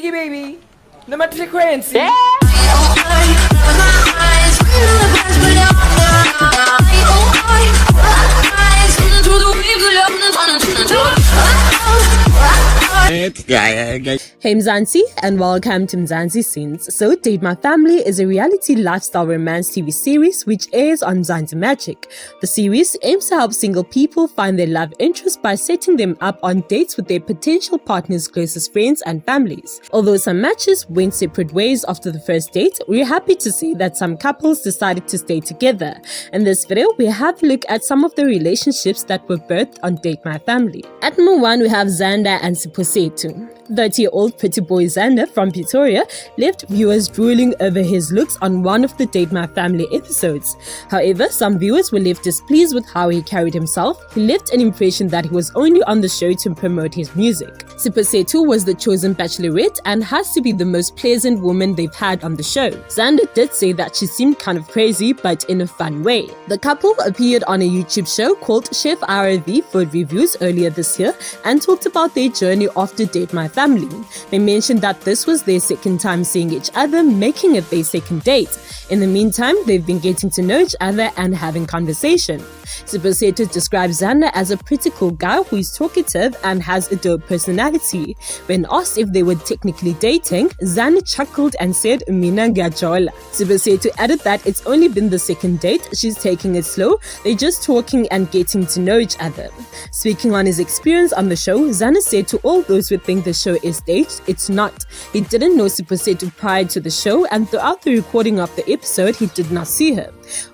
Jiggy baby, no matter frequency. Hey Mzansi, and welcome to Mzansi Scenes. So Date My Family is a reality lifestyle romance TV series which airs on Mzansi Magic. The series aims to help single people find their love interest by setting them up on dates with their potential partners' closest friends and families. Although some matches went separate ways after the first date, we're happy to see that some couples decided to stay together. In this video, we have a look at some of the relationships that were birthed on Date My Family. At number 1, we have ZANDER and SIPHOSETHU. 30-year-old pretty boy ZANDER from Pretoria left viewers drooling over his looks on one of the Date My Family episodes. However, some viewers were left displeased with how he carried himself. He left an impression that he was only on the show to promote his music. SIPHOSETHU was the chosen bachelorette and has to be the most pleasant woman they've had on the show. ZANDER did say that she seemed kind of crazy, but in a fun way. The couple appeared on a YouTube show called CHEFIRVFOOD Reviews earlier this year and talked about their journey after Date My Family. They mentioned that this was their second time seeing each other, making it their second date. In the meantime, they've been getting to know each other and having conversation. SIPHOSETHU describes ZANDER as a pretty cool guy who is talkative and has a dope personality. When asked if they were technically dating, ZANDER chuckled and said, "Mina ngiyajola." SIPHOSETHU added that it's only been the second date, she's taking it slow, they're just talking and getting to know each other. Speaking on his experience on the show, ZANDER said to all those who think the show is staged, it's not. He didn't know SIPHOSETHU prior to the show, and throughout the recording of the episode, he did not see her.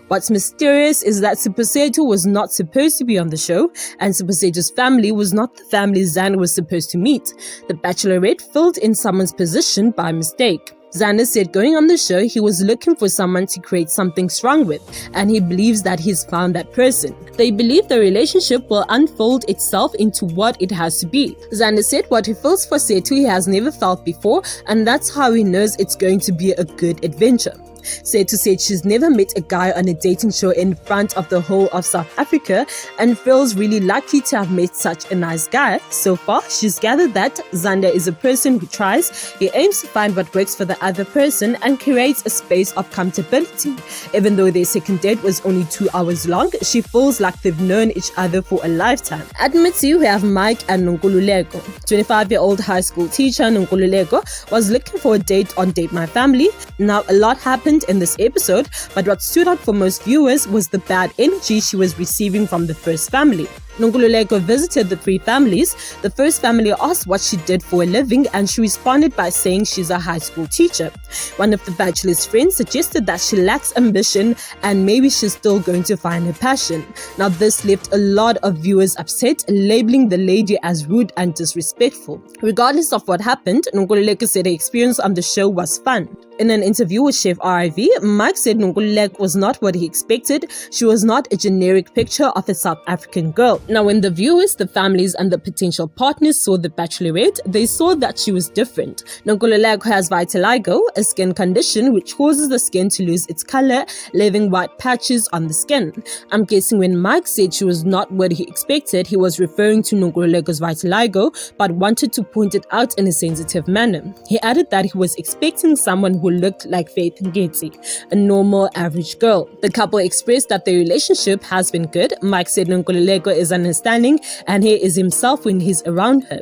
What's mysterious is that SIPHOSETHU was not supposed to be on the show, and SIPHOSETHU's family was not the family ZANDER was supposed to meet. The bachelorette filled in someone's position by mistake. ZANDER said going on the show, he was looking for someone to create something strong with, and he believes that he's found that person. They believe the relationship will unfold itself into what it has to be. ZANDER said what he feels for Sethu he has never felt before, and that's how he knows it's going to be a good adventure. Sethu said she's never met a guy on a dating show in front of the whole of South Africa and feels really lucky to have met such a nice guy. So far, she's gathered that ZANDER is a person who tries, he aims to find what works for the other person and creates a space of comfortability. Even though their second date was only 2 hours long, she feels like they've known each other for a lifetime. At number 2, we have Mike and NONKULULEKO. 25-year-old high school teacher NONKULULEKO was looking for a date on Date My Family. Now, a lot happened in this episode, but what stood out for most viewers was the bad energy she was receiving from the first family. NONKULULEKO visited the 3 families. The first family asked what she did for a living, and she responded by saying she's a high school teacher. One of the bachelor's friends suggested that she lacks ambition and maybe she's still going to find her passion. Now this left a lot of viewers upset, labeling the lady as rude and disrespectful. Regardless of what happened, NONKULULEKO said her experience on the show was fun. In an interview with Chef RIV, Mike said NONKULULEKO was not what he expected. She was not a generic picture of a South African girl. Now when the viewers, the families and the potential partners saw the bachelorette, they saw that she was different. NONKULULEKO has vitiligo, a skin condition which causes the skin to lose its color, leaving white patches on the skin. I'm guessing when Mike said she was not what he expected, he was referring to NONKULULEKO's vitiligo, but wanted to point it out in a sensitive manner. He added that he was expecting someone who looked like Faith Ngeti, a normal average girl. The couple expressed that their relationship has been good. Mike said NONKULULEKO is understanding and he is himself when he's around her.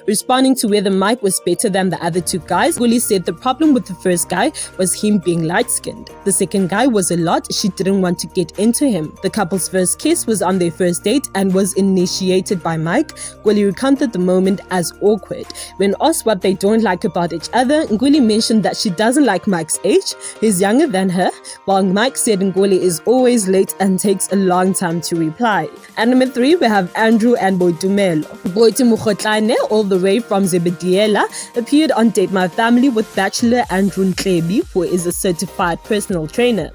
Responding to whether Mike was better than the other 2 guys, Gully said the problem with the first guy was him being light-skinned. The second guy was a lot, she didn't want to get into him. The couple's first kiss was on their first date and was initiated by Mike. Gully recounted the moment as awkward. When asked what they don't like about each other, Nguli mentioned that she doesn't like Mike's age, he's younger than her, while Mike said Nguli is always late and takes a long time to reply. At number 3, we have Andrew and BOITUMELO. BOITUMELO, all the way from Zebediela, appeared on Date My Family with Bachelor Andrew Nklebi, who is a certified personal trainer.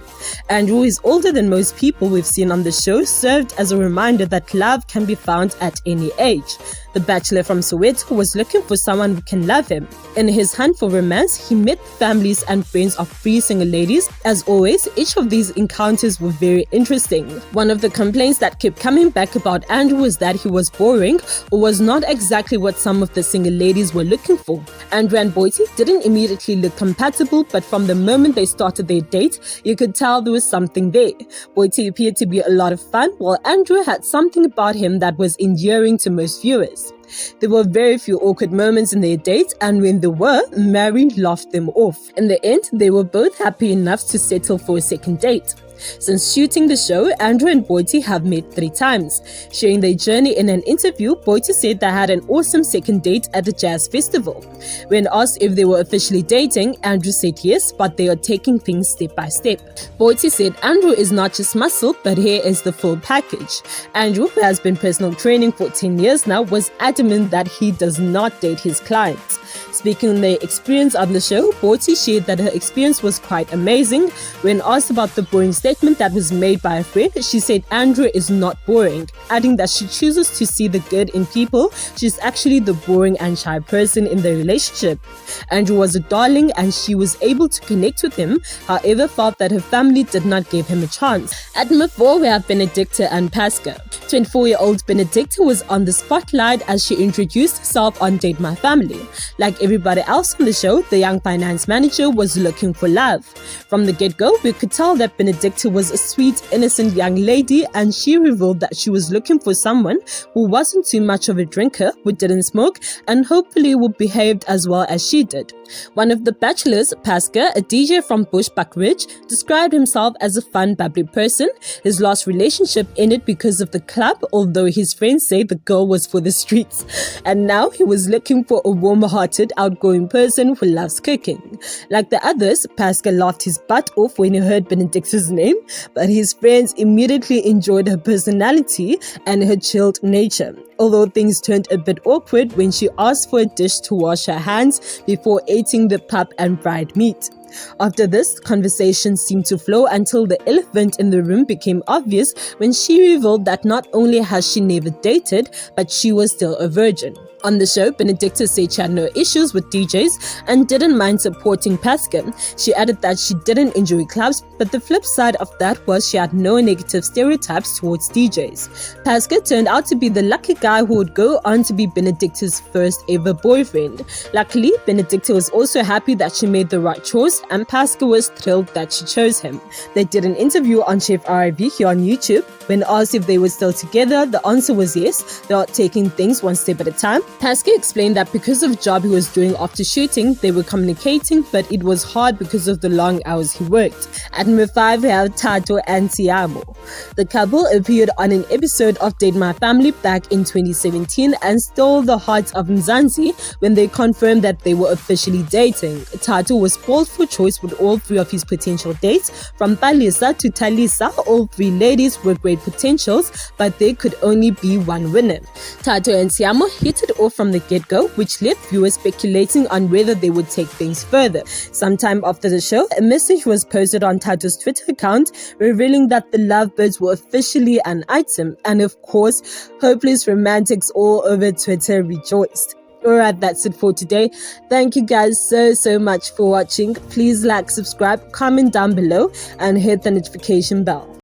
Andrew is older than most people we've seen on the show, served as a reminder that love can be found at any age. The bachelor from Soweto was looking for someone who can love him. In his hunt for romance, he met families and friends of 3 single ladies. As always, each of these encounters were very interesting. One of the complaints that kept coming back about Andrew was that he was boring or was not exactly what some of the single ladies were looking for. Andrew and Boitie didn't immediately look compatible, but from the moment they started their date, you could tell there was something there. Boitie appeared to be a lot of fun, while Andrew had something about him that was endearing to most viewers. There were very few awkward moments in their date, and when there were, Mary laughed them off. In the end, they were both happy enough to settle for a second date. Since shooting the show, Andrew and Boitie have met 3 times. Sharing their journey in an interview, Boitie said they had an awesome second date at a jazz festival. When asked if they were officially dating, Andrew said yes, but they are taking things step by step. Boitie said Andrew is not just muscle, but here is the full package. Andrew, who has been personal training for 10 years now, was adamant that he does not date his clients. Speaking on their experience on the show, Boitie shared that her experience was quite amazing. When asked about the boring statement that was made by a friend, she said Andrew is not boring, adding that she chooses to see the good in people. She's actually the boring and shy person in the relationship. Andrew was a darling and she was able to connect with him, however felt that her family did not give him a chance. At number 4, we have Benedictor and PASCA. 24-year-old Benedictor was on the spotlight as she introduced herself on Date My Family. Like everybody else on the show, the young finance manager was looking for love. From the get-go, we could tell that Benedictor was a sweet, innocent young lady, and she revealed that she was looking for someone who wasn't too much of a drinker, who didn't smoke, and hopefully would behaved as well as she did. One of the bachelors, PASCA, a DJ from Bushbuck Ridge, described himself as a fun, bubbly person. His last relationship ended because of the club, although his friends say the girl was for the streets. And now he was looking for a warm-hearted, outgoing person who loves cooking. Like the others, PASCA laughed his butt off when he heard Benedictor's name, but his friends immediately enjoyed her personality and her chilled nature. Although things turned a bit awkward when she asked for a dish to wash her hands before eating the pup and fried meat. After this, conversation seemed to flow until the elephant in the room became obvious when she revealed that not only has she never dated, but she was still a virgin. On the show, Benedictor said she had no issues with DJs and didn't mind supporting PASCA. She added that she didn't enjoy clubs, but the flip side of that was she had no negative stereotypes towards DJs. PASCA turned out to be the lucky guy who would go on to be Benedictor's first ever boyfriend. Luckily, Benedictor was also happy that she made the right choice, and PASCA was thrilled that she chose him. They did an interview on CHEFIRV here on YouTube. When asked if they were still together, the answer was yes. They are taking things one step at a time. PASCA explained that because of the job he was doing after shooting, they were communicating, but it was hard because of the long hours he worked. At number 5, we have THATO and TSHIAMO. The couple appeared on an episode of Date My Family back in 2017 and stole the hearts of Mzansi when they confirmed that they were officially dating. THATO was polled for choice with all 3 of his potential dates. From Palisa to Talisa, all 3 ladies were great potentials, but there could only be one winner. THATO and TSHIAMO hit it off from the get-go, which left viewers speculating on whether they would take things further. Sometime after the show, a message was posted on THATO's Twitter account revealing that the lovebirds were officially an item, and of course, hopeless romantics all over Twitter rejoiced. Alright, that's it for today. Thank you guys so much for watching. Please like, subscribe, comment down below, and hit the notification bell.